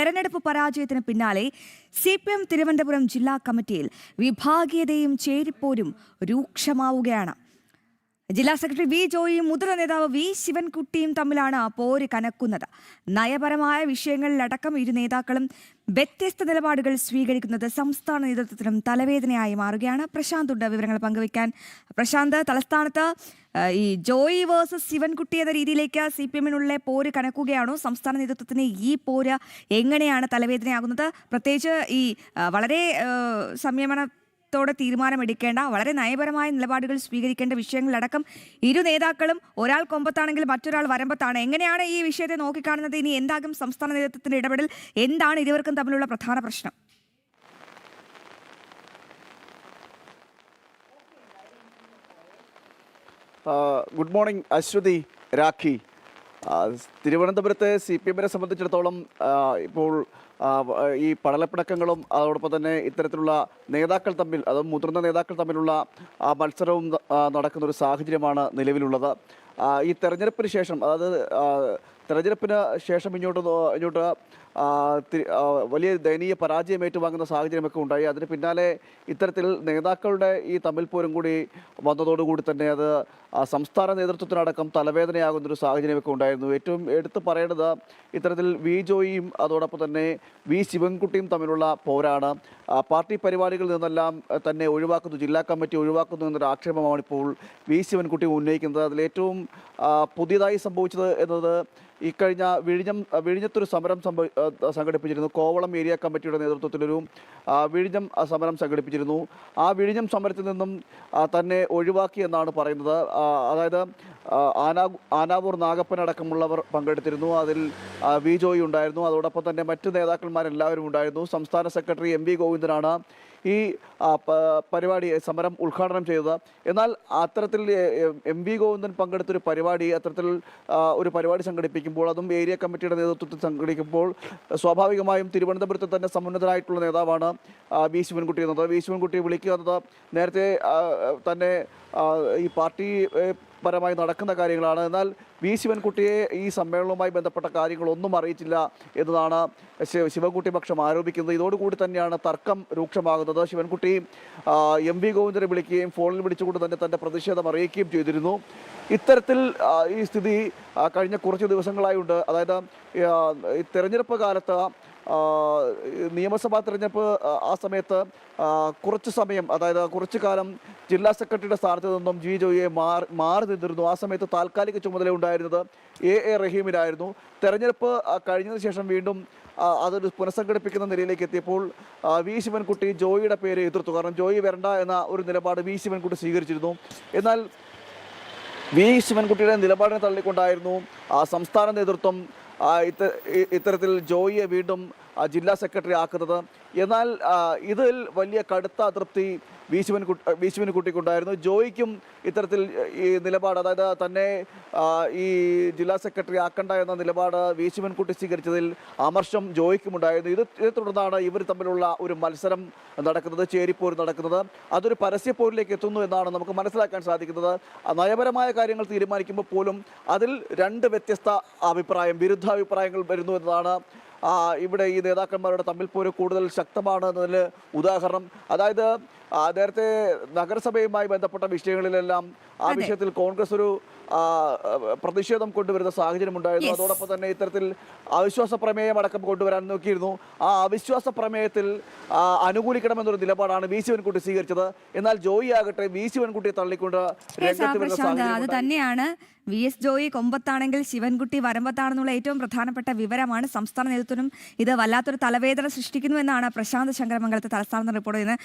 തെരഞ്ഞെടുപ്പ് പരാജയത്തിന് പിന്നാലെ CPM തിരുവനന്തപുരം ജില്ലാ കമ്മിറ്റിയിൽ വിഭാഗീയതയും ചേരിപ്പോരും രൂക്ഷമാവുകയാണ്. ജില്ലാ സെക്രട്ടറി വി ജോയിയും മുതിർന്ന നേതാവ് വി ശിവൻകുട്ടിയും തമ്മിലാണ് പോര് കനക്കുന്നത്. നയപരമായ വിഷയങ്ങളിലടക്കം ഇരു നേതാക്കളും വ്യത്യസ്ത നിലപാടുകൾ സ്വീകരിക്കുന്നത് സംസ്ഥാന നേതൃത്വത്തിനും തലവേദനയായി മാറുകയാണ്. പ്രശാന്ത് ഉണ്ട് വിവരങ്ങൾ പങ്കുവയ്ക്കാൻ. പ്രശാന്ത്, തലസ്ഥാനത്ത് ഈ ജോയി വേഴ്സസ് ശിവൻകുട്ടി എന്ന രീതിയിലേക്ക് CPM-നുള്ള പോര് കനക്കുകയാണോ? സംസ്ഥാന നേതൃത്വത്തിന് ഈ പോര് എങ്ങനെയാണ് തലവേദനയാകുന്നത്? പ്രത്യേകിച്ച് ഈ വളരെ സംയമനത്തോടെ തീരുമാനമെടുക്കേണ്ട, വളരെ നയപരമായ നിലപാടുകൾ സ്വീകരിക്കേണ്ട വിഷയങ്ങളടക്കം ഇരു നേതാക്കളും ഒരാൾ കൊമ്പത്താണെങ്കിൽ മറ്റൊരാൾ വരമ്പത്താണ്. എങ്ങനെയാണ് ഈ വിഷയത്തെ നോക്കിക്കാണുന്നത്? ഇനി എന്താകും സംസ്ഥാന നേതൃത്വത്തിന്റെ ഇടപെടൽ? എന്താണ് ഇരുവർക്കും തമ്മിലുള്ള പ്രധാന പ്രശ്നം? Good morning Aswathi, Rakhi. തിരുവനന്തപുരത്തെ CPM-നെ സംബന്ധിച്ചിടത്തോളം ഇപ്പോൾ ഈ പടലപ്പിണക്കങ്ങളും അതോടൊപ്പം തന്നെ ഇത്തരത്തിലുള്ള നേതാക്കൾ തമ്മിൽ, അതും മുതിർന്ന നേതാക്കൾ തമ്മിലുള്ള മത്സരവും നടക്കുന്നൊരു സാഹചര്യമാണ് നിലവിലുള്ളത്. ഈ തെരഞ്ഞെടുപ്പിന് ശേഷം, അതായത് തെരഞ്ഞെടുപ്പിന് ശേഷം ഇങ്ങോട്ട് വലിയ ദയനീയ പരാജയം ഏറ്റുവാങ്ങുന്ന സാഹചര്യമൊക്കെ ഉണ്ടായി. അതിന് പിന്നാലെ ഇത്തരത്തിൽ നേതാക്കളുടെ ഈ തമ്മിൽപ്പോരും കൂടി വന്നതോടുകൂടി തന്നെ അത് സംസ്ഥാന നേതൃത്വത്തിനടക്കം തലവേദനയാകുന്നൊരു സാഹചര്യമൊക്കെ ഉണ്ടായിരുന്നു. ഏറ്റവും എടുത്തു പറയേണ്ടത് ഇത്തരത്തിൽ വി ജോയിയും അതോടൊപ്പം തന്നെ വി ശിവൻകുട്ടിയും തമ്മിലുള്ള പോരാണ്. പാർട്ടി പരിപാടികളിൽ നിന്നെല്ലാം തന്നെ ഒഴിവാക്കുന്നു, ജില്ലാ കമ്മിറ്റി ഒഴിവാക്കുന്നു എന്നൊരു ആക്ഷേപമാണ് ഇപ്പോൾ വി ശിവൻകുട്ടി ഉന്നയിക്കുന്നത്. അതിലേറ്റവും പുതിയതായി സംഭവിച്ചത് എന്നത് ഇക്കഴിഞ്ഞ വിഴിഞ്ഞത്തൊരു സമരം സംഘടിപ്പിച്ചിരുന്നു. കോവളം ഏരിയ കമ്മിറ്റിയുടെ നേതൃത്വത്തിലൊരു വിഴിഞ്ഞം സമരം സംഘടിപ്പിച്ചിരുന്നു. ആ വിഴിഞ്ഞം സമരത്തിൽ നിന്നും തന്നെ ഒഴിവാക്കിയെന്നാണ് പറയുന്നത്. അതായത് ആനാവൂർ നാഗപ്പനടക്കമുള്ളവർ പങ്കെടുത്തിരുന്നു. അതിൽ വി ജോയി ഉണ്ടായിരുന്നു. അതോടൊപ്പം തന്നെ മറ്റ് നേതാക്കന്മാരെല്ലാവരും ഉണ്ടായിരുന്നു. സംസ്ഥാന സെക്രട്ടറി MV ഗോവിന്ദനാണ് ഈ സമരം ഉദ്ഘാടനം ചെയ്തത്. എന്നാൽ അത്തരത്തിൽ MV ഗോവിന്ദൻ പങ്കെടുത്തൊരു പരിപാടി, അത്തരത്തിൽ ഒരു പരിപാടി സംഘടിപ്പിക്കുമ്പോൾ, അതും ഏരിയ കമ്മിറ്റിയുടെ നേതൃത്വത്തിൽ സംഘടിപ്പിക്കുമ്പോൾ സ്വാഭാവികമായും തിരുവനന്തപുരത്ത് തന്നെ സമുന്നതനായിട്ടുള്ള നേതാവാണ് വി ശിവൻകുട്ടി എന്നത്. വി ശിവൻകുട്ടി വിളിക്കുന്നത് നേരത്തെ തന്നെ ഈ പാർട്ടി പരമായി നടക്കുന്ന കാര്യങ്ങളാണ്. എന്നാൽ വി ശിവൻകുട്ടിയെ ഈ സമ്മേളനവുമായി ബന്ധപ്പെട്ട കാര്യങ്ങളൊന്നും അറിയിച്ചില്ല എന്നതാണ് ശിവൻകുട്ടി പക്ഷം ആരോപിക്കുന്നത്. ഇതോടുകൂടി തന്നെയാണ് തർക്കം രൂക്ഷമാകുന്നത്. ശിവൻകുട്ടി MV ഗോവിന്ദനെ വിളിക്കുകയും ഫോണിൽ വിളിച്ചുകൊണ്ട് തന്നെ തൻ്റെ പ്രതിഷേധം അറിയിക്കുകയും ചെയ്തിരുന്നു. ഇത്തരത്തിൽ ഈ സ്ഥിതി കഴിഞ്ഞ കുറച്ച് ദിവസങ്ങളായുണ്ട്. അതായത് ഈ തെരഞ്ഞെടുപ്പ് കാലത്ത്, നിയമസഭാ തെരഞ്ഞെടുപ്പ് ആ സമയത്ത് കുറച്ച് സമയം, അതായത് കുറച്ചു കാലം ജില്ലാ സെക്രട്ടറിയുടെ സ്ഥാനത്ത് നിന്നും വി ജോയിയെ മാറി നിന്നിരുന്നു. ആ സമയത്ത് താൽക്കാലിക ചുമതല ഉണ്ടായിരുന്നത് A റഹീമിനായിരുന്നു. തെരഞ്ഞെടുപ്പ് കഴിഞ്ഞതിന് ശേഷം വീണ്ടും അതൊരു പുനഃസംഘടിപ്പിക്കുന്ന നിലയിലേക്ക് എത്തിയപ്പോൾ വി ശിവൻകുട്ടി ജോയിയുടെ പേര് എതിർത്തു. കാരണം ജോയി വരണ്ട എന്ന ഒരു നിലപാട് വി ശിവൻകുട്ടി സ്വീകരിച്ചിരുന്നു. എന്നാൽ വി ശിവൻകുട്ടിയുടെ നിലപാടിനെ തള്ളിക്കൊണ്ടായിരുന്നു സംസ്ഥാന നേതൃത്വം ഇത്തരത്തിൽ ജോയിയെ വീണ്ടും ജില്ലാ സെക്രട്ടറി ആക്കുന്നത്. എന്നാൽ ഇതിൽ വലിയ കടുത്ത അതൃപ്തി വി ശിവൻകുട്ടിക്കുണ്ടായിരുന്നു. ജോയിക്കും ഇത്തരത്തിൽ ഈ നിലപാട്, അതായത് തന്നെ ഈ ജില്ലാ സെക്രട്ടറി ആക്കണ്ട എന്ന നിലപാട് വി ശിവൻകുട്ടി സ്വീകരിച്ചതിൽ അമർഷം ജോയിക്കുമുണ്ടായിരുന്നു. ഇതേ തുടർന്നാണ് ഇവർ തമ്മിലുള്ള ഒരു മത്സരം നടക്കുന്നത്, ചേരിപ്പോര് നടക്കുന്നത്. അതൊരു പരസ്യപ്പോരിലേക്ക് എത്തുന്നു എന്നാണ് നമുക്ക് മനസ്സിലാക്കാൻ സാധിക്കുന്നത്. നയപരമായ കാര്യങ്ങൾ തീരുമാനിക്കുമ്പോൾ പോലും അതിൽ രണ്ട് വ്യത്യസ്ത വിരുദ്ധാഭിപ്രായങ്ങൾ വരുന്നു എന്നതാണ് ഇവിടെ ഈ നേതാക്കന്മാരുടെ തമ്മിൽപ്പോര് കൂടുതൽ ശക്തമാണ് എന്നതിന് ഉദാഹരണം. അതായത് നേരത്തെ നഗരസഭയുമായി ബന്ധപ്പെട്ട വിഷയങ്ങളിലെല്ലാം ആ വിഷയത്തിൽ കോൺഗ്രസ് ഒരു പ്രതിഷേധം കൊണ്ടുവരുന്ന സാഹചര്യം ഉണ്ടായിരുന്നു. അതോടൊപ്പം തന്നെ ഇത്തരത്തിൽ അവിശ്വാസ പ്രമേയം അടക്കം കൊണ്ടുവരാൻ നോക്കിയിരുന്നു. ആ അവിശ്വാസ പ്രമേയത്തിൽ അനുകൂലിക്കണമെന്നൊരു നിലപാടാണ് വി ശിവൻകുട്ടി സ്വീകരിച്ചത്. എന്നാൽ ജോയി ആകട്ടെ വി ശിവൻകുട്ടിയെ തള്ളിക്കൊണ്ട് രംഗത്ത് വരുന്ന സാഹചര്യം. അത് തന്നെയാണ് VS ജോയി കൊമ്പത്താണെങ്കിൽ ശിവൻകുട്ടി വരമ്പത്താണെന്നുള്ള ഏറ്റവും പ്രധാനപ്പെട്ട വിവരമാണ്. സംസ്ഥാന നേതൃത്വം ഇത് വല്ലാത്തൊരു തലവേദന സൃഷ്ടിക്കുന്നു എന്നാണ് പ്രശാന്ത് ശങ്കരമംഗലത്തെ തലസ്ഥാന റിപ്പോർട്ട് ചെയ്യുന്നത്.